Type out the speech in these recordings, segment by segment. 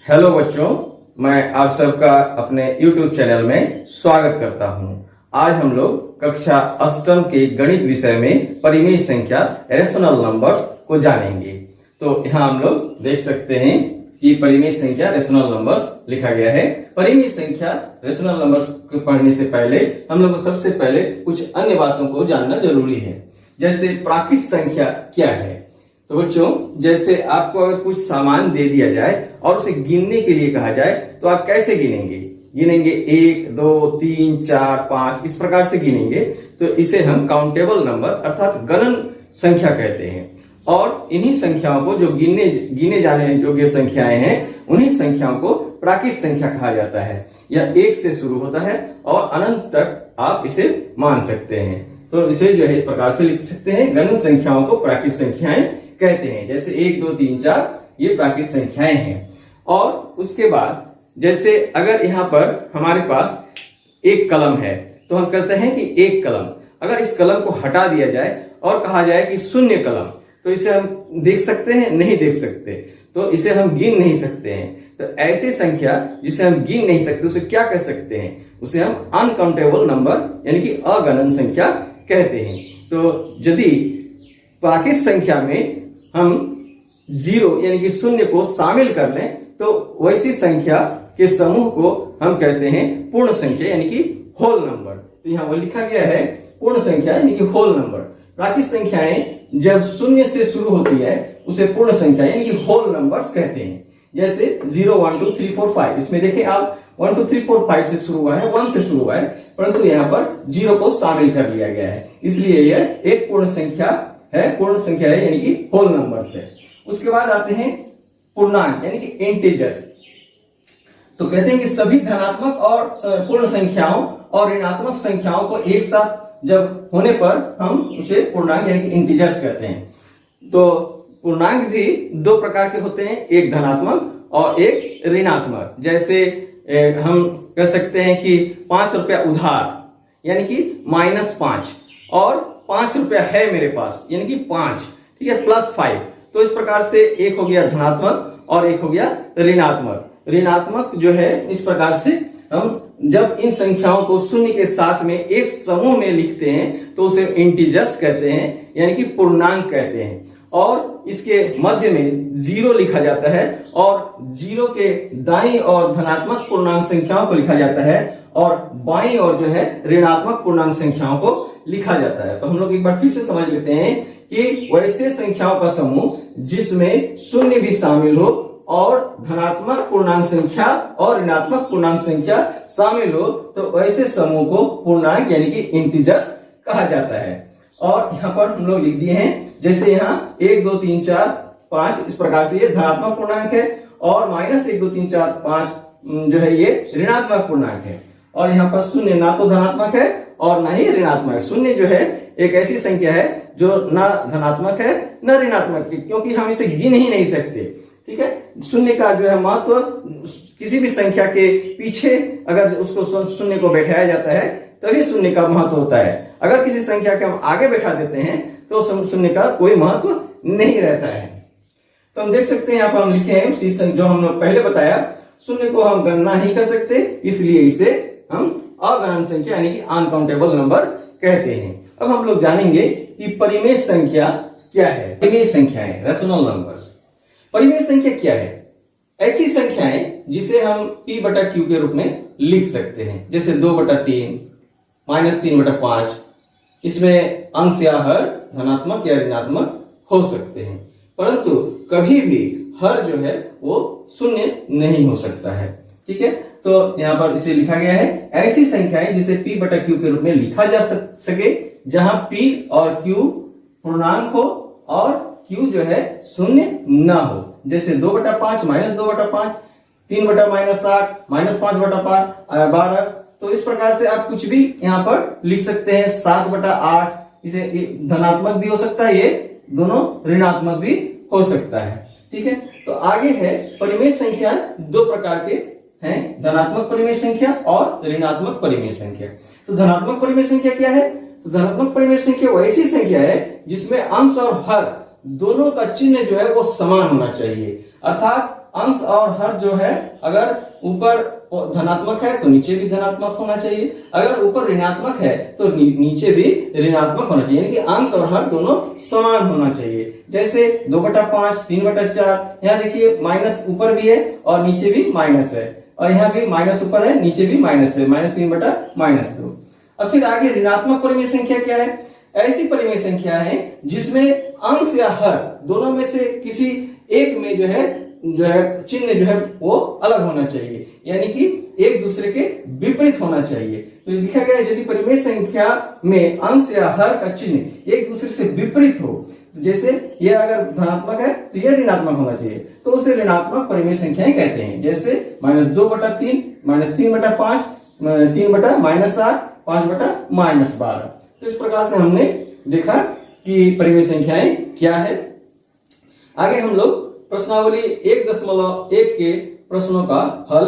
Hello बच्चों, मैं आप सबका अपने YouTube चैनल में स्वागत करता हूं। आज हम लोग कक्षा अष्टम के गणित विषय में परिमेय संख्या रेशनल नंबर्स को जानेंगे। तो यहाँ हम लोग देख सकते हैं कि परिमेय संख्या रेशनल नंबर्स लिखा गया है। परिमेय संख्या रेशनल नंबर्स को पढ़ने से पहले हम लोग को सबसे पहले कुछ अन्य बातों को जानना जरूरी है, जैसे प्राकृत संख्या क्या है। तो बच्चों, जैसे आपको अगर कुछ सामान दे दिया जाए और उसे गिनने के लिए कहा जाए तो आप कैसे गिनेंगे? 1, 2, 3, 4, 5 इस प्रकार से गिनेंगे। तो इसे हम काउंटेबल नंबर अर्थात गणन संख्या कहते हैं। और इन्हीं संख्याओं को जो गिने जाने योग्य संख्याएं हैं, उन्हीं संख्याओं को प्राकृत संख्या कहा जाता है। यह 1 से शुरू होता है और अनंत तक आप इसे मान सकते हैं। तो इसे जो है इस प्रकार से लिख सकते हैं, गणन संख्याओं को प्राकृत संख्याएं कहते हैं। जैसे 1, 2, 3, 4 ये प्राकृत संख्याएं हैं। और उसके बाद जैसे अगर यहाँ पर हमारे पास एक कलम है तो हम कहते हैं कि एक कलम। अगर इस कलम को हटा दिया जाए और कहा जाए कि शून्य कलम, तो इसे हम देख सकते हैं? नहीं देख सकते। तो इसे हम गिन नहीं सकते हैं। तो ऐसी संख्या जिसे हम गिन नहीं सकते उसे क्या कह सकते हैं? उसे हम अनकाउंटेबल नंबर यानी कि अगणन संख्या कहते हैं। तो यदि प्राकृत संख्या में हम 0 यानी कि शून्य को शामिल कर लें तो वैसी संख्या के समूह को हम कहते हैं पूर्ण संख्या यानी कि होल नंबर। तो यहाँ वो लिखा गया है पूर्ण संख्या यानी कि होल नंबर। प्राकृत संख्याएं जब शून्य से शुरू होती है उसे पूर्ण संख्या यानी कि होल नंबर्स कहते हैं। जैसे 0, 1, 2, 3, 4, 5 इसमें देखें आप 1, 2, 3, 4, 5 से शुरू हुआ है, 1 से शुरू हुआ है, परंतु यहाँ पर 0 को शामिल कर लिया गया है, इसलिए यह एक पूर्ण संख्या है। पूर्ण संख्या है यानी कि होल नंबर्स है। उसके बाद आते हैं पूर्णांक यानी कि इंटीजर्स। तो कहते हैं कि सभी धनात्मक और पूर्ण संख्याओं और ऋणात्मक संख्याओं को एक साथ जब होने पर हम उसे पूर्णांक यानी कि इंटीजर्स कहते हैं। तो पूर्णांक भी 2 प्रकार के होते हैं, एक धनात्मक और एक ऋणात्मक। जैसे हम कह सकते हैं कि 5 रुपया उधार यानी कि -5 और 5 रुपया है मेरे पास यानी कि 5, ठीक है, +5। तो इस प्रकार से एक हो गया धनात्मक और एक हो गया ऋणात्मक। ऋणात्मक जो है इस प्रकार से हम जब इन संख्याओं को शून्य के साथ में एक समूह में लिखते हैं तो उसे इंटीजर्स कहते हैं यानी कि पूर्णांक कहते हैं। और इसके मध्य में 0 लिखा जाता है और 0 के दाईं ओर धनात्मक पूर्णांक संख्याओं को लिखा जाता है और बाईं ओर जो है ऋणात्मक पूर्णांक संख्याओं को लिखा जाता है। तो हम लोग एक बार फिर से समझ लेते हैं कि वैसे संख्याओं का समूह जिसमें शून्य भी शामिल हो और धनात्मक पूर्णांक संख्या और ऋणात्मक पूर्णांक संख्या शामिल हो, तो वैसे समूह को पूर्णांक यानी कि इंटीजर्स कहा जाता है। और यहाँ पर हम लोग लिख दिए हैं, जैसे यहाँ 1, 2, 3, 4, 5 इस प्रकार से ये धनात्मक पूर्णांक है और -1, 2, 3, 4, 5 जो है ये ऋणात्मक पूर्णांक है। और यहाँ पर शून्य ना तो धनात्मक है और ना ही ऋणात्मक है। शून्य जो है एक ऐसी संख्या है जो ना धनात्मक है ना ऋणात्मक है, क्योंकि हम इसे गिन ही नहीं सकते, ठीक है। शून्य का जो है महत्व किसी भी संख्या के पीछे अगर उसको शून्य को बैठाया जाता है तभी शून्य का महत्व होता है। अगर किसी संख्या के हम आगे बैठा देते हैं तो शून्य का कोई महत्व नहीं रहता है। तो हम देख सकते हैं यहाँ पर हम लिखे हैं उसी जो हम लोग पहले बताया, शून्य को हम गणना नहीं कर सकते, इसलिए इसे हम अगणन संख्या यानी कि अनकाउंटेबल नंबर कहते हैं। अब हम लोग जानेंगे कि परिमेय संख्या क्या है। परिमेय संख्याएं रेशनल नंबर्स। परिमेय संख्या क्या है? ऐसी संख्याएं जिसे हम p/q के रूप में लिख सकते हैं। जैसे 2/3, -3/5। इसमें अंश या हर धनात्मक या ऋणात्मक हो सकते हैं, परंतु कभी भी हर जो है वो शून्य नहीं हो सकता है, ठीक है। तो यहाँ पर इसे लिखा गया है ऐसी संख्याएं जिसे p/q के रूप में लिखा जा सके, जहां p और q पूर्णांक हो और q जो है शून्य ना हो। जैसे 2/5, -2/5, 3/-8, -5/12। तो इस प्रकार से आप कुछ भी यहाँ पर लिख सकते हैं। 7/8 इसे धनात्मक भी हो सकता है, ये दोनों ऋणात्मक भी हो सकता है, ठीक है। तो आगे है परिमेय संख्या 2 प्रकार के हैं, धनात्मक परिमेय संख्या और ऋणात्मक परिमेय संख्या। तो धनात्मक परिमेय संख्या क्या है? तो धनात्मक परिमेय संख्या वो ऐसी संख्या है जिसमें अंश और हर दोनों का चिन्ह जो है वो समान होना चाहिए, अर्थात अंश और हर जो है अगर ऊपर धनात्मक है तो नीचे भी धनात्मक होना चाहिए, अगर ऊपर ऋणात्मक है तो नीचे भी ऋणात्मक होना चाहिए, यानी कि अंश और हर दोनों समान होना चाहिए। जैसे 2/5, 3/4, यहाँ देखिए माइनस ऊपर भी है और नीचे भी माइनस है, और यहाँ भी माइनस ऊपर है नीचे भी माइनस है, -3/-2। अब फिर आगे ऋणात्मक परिमेय संख्या क्या है? ऐसी परिमेय संख्या है जिसमें अंश या हर दोनों में से किसी एक में जो है चिन्ह जो है वो अलग होना चाहिए, यानी कि एक दूसरे के विपरीत होना चाहिए। तो लिखा गया है यदि परिमेय संख्या में अंश या हर का चिन्ह एक दूसरे से विपरीत हो, जैसे ये अगर धनात्मक है तो ये ऋणात्मक होना चाहिए, तो उसे ऋणात्मक परिमेय संख्याएं कहते हैं। जैसे -2/3, -3/5, 3/-8, 5/-12। तो इस प्रकार से हमने देखा कि परिमेय संख्याएं क्या है। आगे हम लोग प्रश्नावली 1.1 के प्रश्नों का हल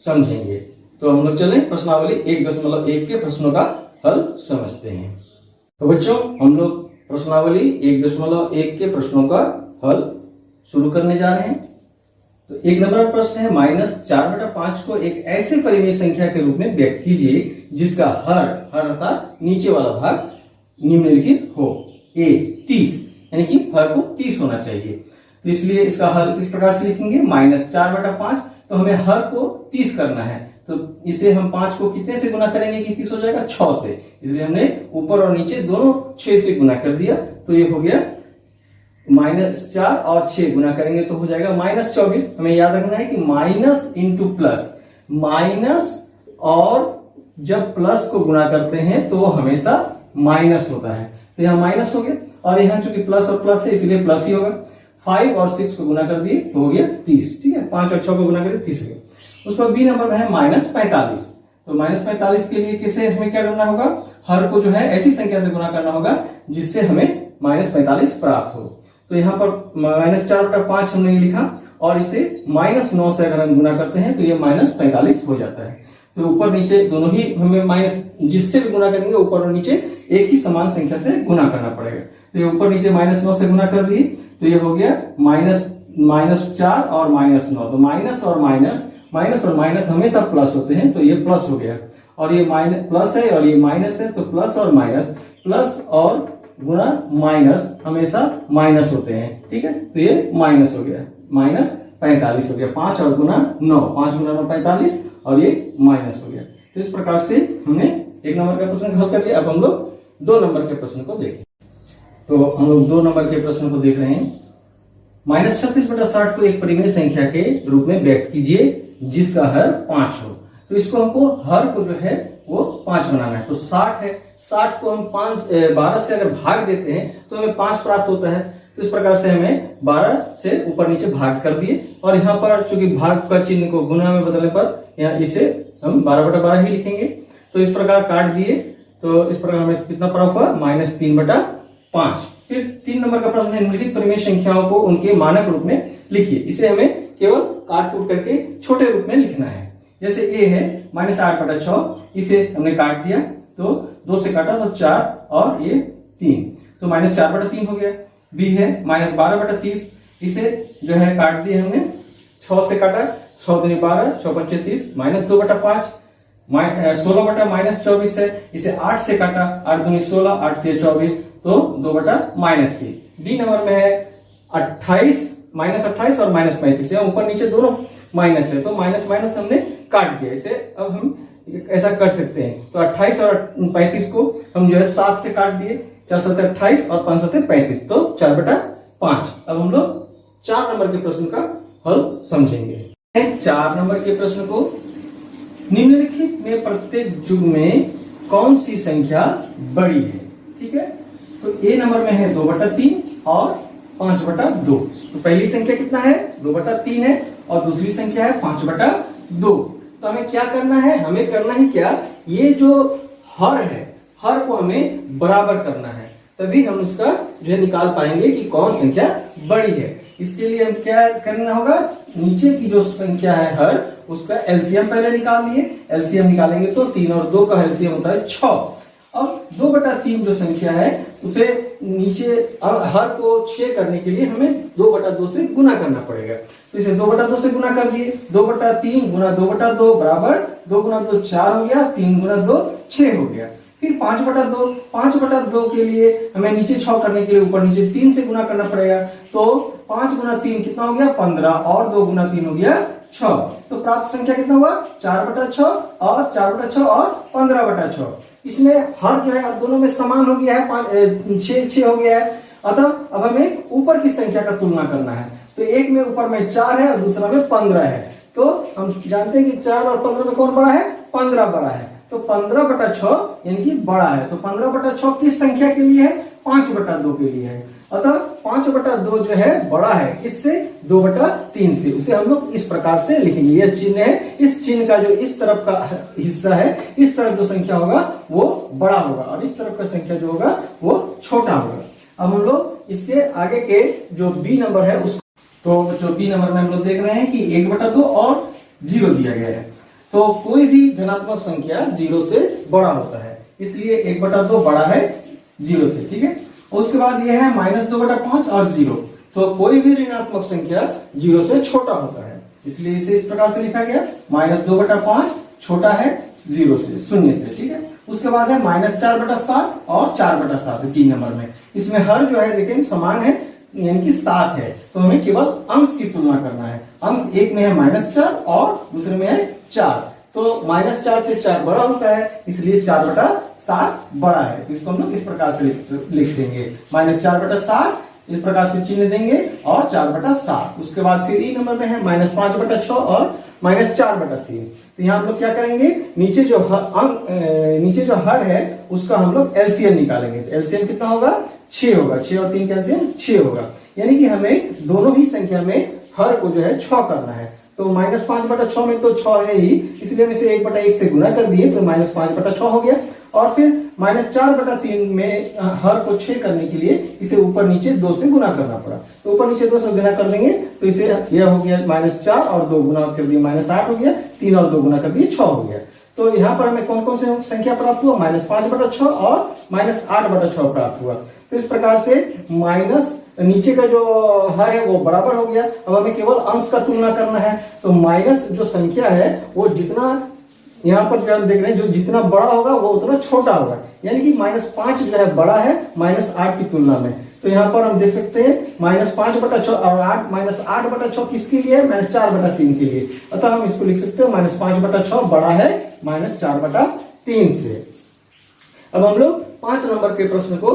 समझेंगे। तो हम लोग चलें प्रश्नावली 1.1 के प्रश्नों का हल समझते हैं। तो बच्चों हम लोग प्रश्नावली 1.1 के प्रश्नों का हल शुरू करने जा रहे हैं। तो 1 नंबर का प्रश्न है -4/5 को एक ऐसे परिमेय संख्या के रूप में व्यक्त कीजिए जिसका हर अर्थात नीचे वाला भाग निम्नलिखित हो। A 30, यानी कि हर को 30 होना चाहिए। तो इसलिए इसका हल किस प्रकार से लिखेंगे? -4/5, तो हमें हर को 30 करना है, तो इसे हम 5 को कितने से गुना करेंगे कि 30 हो जाएगा? 6 से। इसलिए हमने ऊपर और नीचे दोनों 6 से गुना कर दिया, तो ये हो गया -4 और 6 गुना करेंगे तो हो जाएगा -24। हमें याद रखना है कि माइनस इंटू प्लस, माइनस और जब प्लस को गुना करते हैं तो हमेशा माइनस होता है, तो यहाँ माइनस हो गया, और यहाँ चूंकि प्लस और प्लस है इसलिए प्लस ही होगा। 5 और 6 को गुना कर दिए तो हो गया 30, ठीक है। 5 और 6 को गुना कर दिए 30 हो गया। उस पर बी नंबर में है -45, तो -45 के लिए किसे हमें क्या करना होगा? हर को जो है ऐसी संख्या से गुना करना होगा जिससे हमें -45 प्राप्त हो। तो यहाँ पर -4/5 हमने लिखा, और इसे -9 से अगर हम गुना करते हैं तो ये -45 हो जाता है। तो ऊपर नीचे दोनों ही हमें माइनस, जिससे भी गुना करेंगे ऊपर और नीचे एक ही समान संख्या से गुना करना पड़ेगा। तो ये ऊपर नीचे -9 से गुना कर दिए तो ये हो गया -4 और -9, तो माइनस और माइनस हमेशा प्लस होते हैं, तो ये प्लस हो गया, और ये माइनस प्लस है और ये माइनस है, तो प्लस और माइनस, प्लस और गुणा माइनस हमेशा माइनस होते हैं, ठीक है। तो ये माइनस हो गया, -45 हो गया। 5 और गुना 9, 5 गुना 9 45, और ये माइनस हो गया। तो इस प्रकार से हमने 1 नंबर का प्रश्न हल कर लिया। अब हम लोग 2 नंबर के प्रश्न को देखें। तो हम लोग 2 नंबर के प्रश्न को देख रहे हैं। -36/60 को एक परिमेय संख्या के रूप में व्यक्त कीजिए जिसका हर 5 हो। तो इसको हमको हर को जो है वो 5 बनाना है। तो 60 है, 60 को हम 12 से अगर भाग देते हैं तो हमें 5 प्राप्त होता है। तो इस प्रकार से हमें 12 से ऊपर नीचे भाग कर दिए, और यहाँ पर चूंकि भाग का चिन्ह को गुना में बदलने पर यहाँ इसे हम 12/12 ही लिखेंगे। तो इस प्रकार काट दिए, तो इस प्रकार हमें कितना प्राप्त हुआ? -3/5। फिर 3 नंबर का प्रश्न है निम्नलिखित परिमेय संख्याओं को उनके मानक रूप में लिखिए। इसे हमें केवल काट कूट करके छोटे रूप में लिखना है। जैसे ए है -8/6, इसे हमने काट दिया, तो 2 से काटा तो 4 और ये 3, तो -4/3 हो गया। बी है -12/30, इसे जो है काट दिए हमने, 6 से काटा, 6 दूनी 12, 6 पंचे 30, -2/5, 16/-24 है, इसे 8 से काटा, 8 दूनी 16, 8 तिया 24, तो 2/-3। डी नंबर में है 28, -28 और -35 है, ऊपर नीचे दोनों माइनस है, तो माइनस हमने काट दिया। इसे अब हम ऐसा कर सकते हैं, तो 28 और 35 को हम जो है 7 से काट दिए, 4 7 28 और 5 7 35, तो 4/5। अब हम लोग 4 नंबर के प्रश्न का हल समझेंगे। 4 नंबर के प्रश्न को, निम्नलिखित में प्रत्येक युग में कौन सी संख्या बड़ी है? ठीक है, तो ए नंबर में है 2/3 और 5/2। तो पहली संख्या कितना है? 2/3 है, और दूसरी संख्या है 5/2। तो हमें क्या करना है? हमें करना है क्या? ये जो हर है, हर को हमें बराबर करना है, तभी हम उसका जो है निकाल पाएंगे कि कौन संख्या बड़ी है। इसके लिए हम क्या करना होगा? नीचे की जो संख्या है हर, उसका एलसीएम पहले निकाल लिए। एलसीएम निकालेंगे तो 3 और 2 का एलसीएम होता है 6, अब 2/3 जो संख्या है उसे नीचे हर को 6 करने के लिए हमें 2/2 से गुना करना पड़ेगा। तो इसे 2/2 से गुना कर दिए, 2/3 गुना 2/2 बराबर 2 गुना 2 4 हो गया, 3 गुना 2 6 हो गया। फिर 5/2 के लिए हमें नीचे 6 करने के लिए ऊपर नीचे 3 से गुना करना पड़ेगा। तो 5 गुना 3 कितना हो गया 15 और 2 गुना 3 हो गया 6। तो प्राप्त संख्या कितना हुआ 4/6 और 4/6 और 15/6। इसमें हर जो है दोनों में समान हो गया है, 6 हो गया है। अतः अब हमें ऊपर की संख्या का तुलना करना है। तो एक में ऊपर में 4 है और दूसरा में 15 है। तो हम जानते हैं कि 4 और 15 में कौन बड़ा है, 15 बड़ा है। तो 15/6 यानी कि बड़ा है। तो 15/6 किस संख्या के लिए है, 5/2 के लिए है। अतः 5/2 जो है बड़ा है किससे, 2/3 से। उसे हम लोग इस प्रकार से लिखेंगे। यह चिन्ह है, इस चिन्ह का जो इस तरफ का हिस्सा है, इस तरफ जो संख्या होगा वो बड़ा होगा और इस तरफ का संख्या जो होगा वो छोटा होगा। अब हम लोग इसके आगे के जो बी नंबर है उसको, तो जो बी नंबर में हम लोग देख रहे हैं कि 1/2 और 0 दिया गया है। तो कोई भी धनात्मक संख्या 0 से बड़ा होता है, इसलिए 1/2 बड़ा है 0 से, ठीक है। उसके बाद यह है -2/5 और 0। तो कोई भी ऋणात्मक संख्या 0 से छोटा होता है, इसलिए इसे इस प्रकार से लिखा गया, -2/5 छोटा है 0 से, 0 से, ठीक है। उसके बाद है -4/7 और 4/7 3 नंबर में। इसमें हर जो है देखिए समान है, यानी कि 7 है। तो हमें केवल अंश की तुलना करना है। अंश एक में है -4 और दूसरे में है 4। तो -4 से 4 बड़ा होता है, इसलिए 4/7 बड़ा है। तो इसको हम लोग इस प्रकार से लिख देंगे, -4/7 इस प्रकार से चिन्ह देंगे और 4/7। उसके बाद फिर ई नंबर में है -5/6 और -4/3। तो यहाँ हम लोग क्या करेंगे, नीचे जो हर है उसका हम लोग एलसीएम निकालेंगे। तो एलसीएम कितना होगा, 6 होगा। 6 और 3 का एलसीएम 6 होगा, यानी कि हमें दोनों ही संख्या में हर को जो है 6 करना है। तो -5/6 में तो 6 है ही, इसलिए हम इसे 1/1 से गुना कर दिए, तो -5/6 हो गया। और फिर -4/3 में हर को 6 करने के लिए इसे ऊपर नीचे 2 से गुना करना पड़ा। तो ऊपर नीचे 2 से गुना कर देंगे तो इसे यह हो गया -4 और 2 गुना कर दिए -8 हो गया, 3 और 2 गुना कर दिए 6 हो गया। तो यहाँ पर हमें कौन कौन से संख्या प्राप्त हुआ, -5/6 और -8/6 प्राप्त हुआ। तो इस प्रकार से माइनस नीचे का जो हर है वो बराबर हो गया। अब हमें केवल अंश का तुलना करना है। तो माइनस जो संख्या है वो जितना यहाँ पर जो हम देख रहे हैं, जो जितना बड़ा होगा वो उतना छोटा होगा, यानी कि -5 जो है बड़ा है -8 की तुलना में। तो यहाँ पर हम देख सकते हैं -5/6 और -8/6 किसके लिए है, -4/3 के लिए। अतः हम इसको लिख सकते हैं -5/6 बड़ा है -4/3 से। अब हम लोग 5 नंबर के प्रश्न को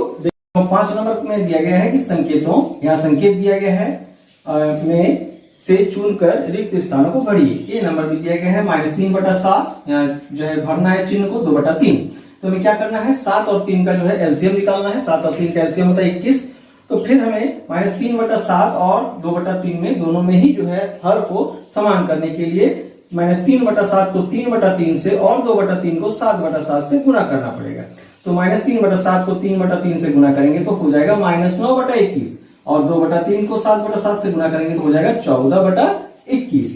5 नंबर में दिया गया है कि संकेतों, यहाँ संकेत दिया गया है में से चुनकर रिक्त स्थानों को भरिए। ये नंबर भी दिया गया है -3/7, यहाँ जो है भरना है चिन्ह को 2/3। तो हमें क्या करना है, 7 और 3 का जो है एलसीएम निकालना है। 7 और 3 का एलसीएम होता है 21। तो फिर हमें -3/7 और 2/3 में दोनों में ही जो है हर को समान करने के लिए -3/7 को 3/3 से और 2/3 को 7/7 से गुना करना पड़ेगा। तो -3/7 को 3/3 से गुना करेंगे तो हो जाएगा -9/21 और 2/3 को 7/7 से गुना करेंगे तो हो जाएगा 14/21।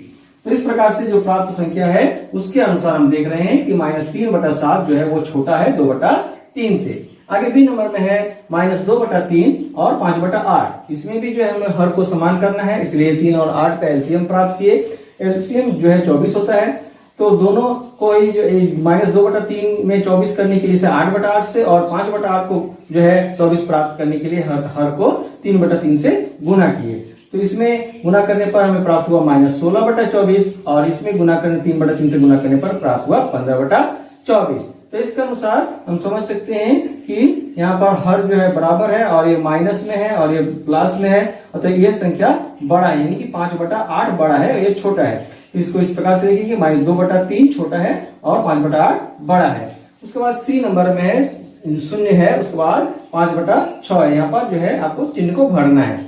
तो इस प्रकार से जो प्राप्त संख्या है उसके अनुसार हम देख रहे हैं कि -3/7 जो है वो छोटा है 2/3 से। आगे बी नंबर में है -2/3 और 5/8। इसमें भी जो है हमें हर को समान करना है, इसलिए 3 और 8 का एलसीएम प्राप्त किए। एलसीएम जो है 24 होता है। तो दोनों को ही जो -2/3 में 24 करने के लिए 8/8 से और 5/8 को जो है 24 प्राप्त करने के लिए हर को 3/3 से गुना किए। तो इसमें गुना करने पर हमें प्राप्त हुआ -16/24 और इसमें गुना करने 3/3 से गुना करने पर प्राप्त हुआ 15/24। तो इसके अनुसार हम समझ सकते हैं कि यहाँ पर हर जो है बराबर है और ये माइनस में है और ये प्लस में है, अतः ये संख्या बड़ा है, यानी कि 5/8 बड़ा है और ये छोटा है। तो इसको इस प्रकार से लिखेंगे -2/3 छोटा है और 5/8 बड़ा है। उसके बाद सी नंबर में 0 है, उसके बाद 5/6 है। यहाँ पर जो है आपको चिन्ह को भरना है।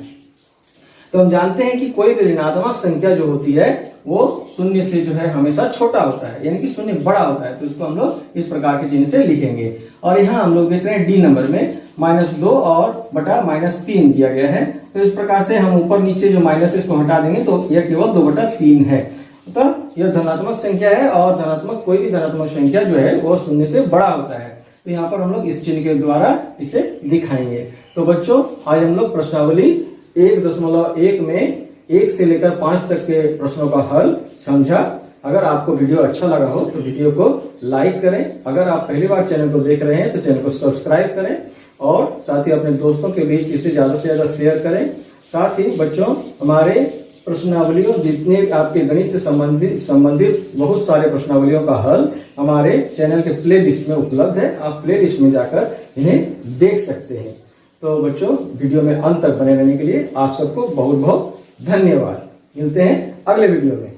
तो हम जानते हैं कि कोई भी ऋणात्मक संख्या जो होती है वो 0 से जो है हमेशा छोटा होता है, यानी कि 0 बड़ा होता है। तो इसको हम लोग इस प्रकार के चिन्ह से लिखेंगे। और यहाँ हम लोग देख रहे हैं डी नंबर में -2 और बटा -3 दिया गया है। तो इस प्रकार से हम ऊपर नीचे जो माइनस इसको हटा देंगे तो यह केवल 2/3 है। तो यह धनात्मक संख्या है और धनात्मक कोई भी धनात्मक संख्या जो है वो 0 से बड़ा होता है। तो यहाँ पर हम लोग इस चिन्ह के द्वारा इसे दिखाएंगे। तो बच्चों आज हम लोग प्रश्नावली 1.1 में 1 से लेकर 5 तक के प्रश्नों का हल समझा। अगर आपको वीडियो अच्छा लगा हो तो वीडियो को लाइक करें। अगर आप पहली बार चैनल को देख रहे हैं तो चैनल को सब्सक्राइब करें और साथ ही अपने दोस्तों के बीच इसे ज्यादा से ज्यादा शेयर करें। साथ ही बच्चों हमारे प्रश्नावलियों जितने आपके गणित से संबंधित बहुत सारे प्रश्नावलियों का हल हमारे चैनल के प्ले लिस्ट में उपलब्ध है। आप प्ले लिस्ट में जाकर इन्हें देख सकते हैं। तो बच्चों वीडियो में अंत तक बने रहने के लिए आप सबको बहुत बहुत धन्यवाद। मिलते हैं अगले वीडियो में।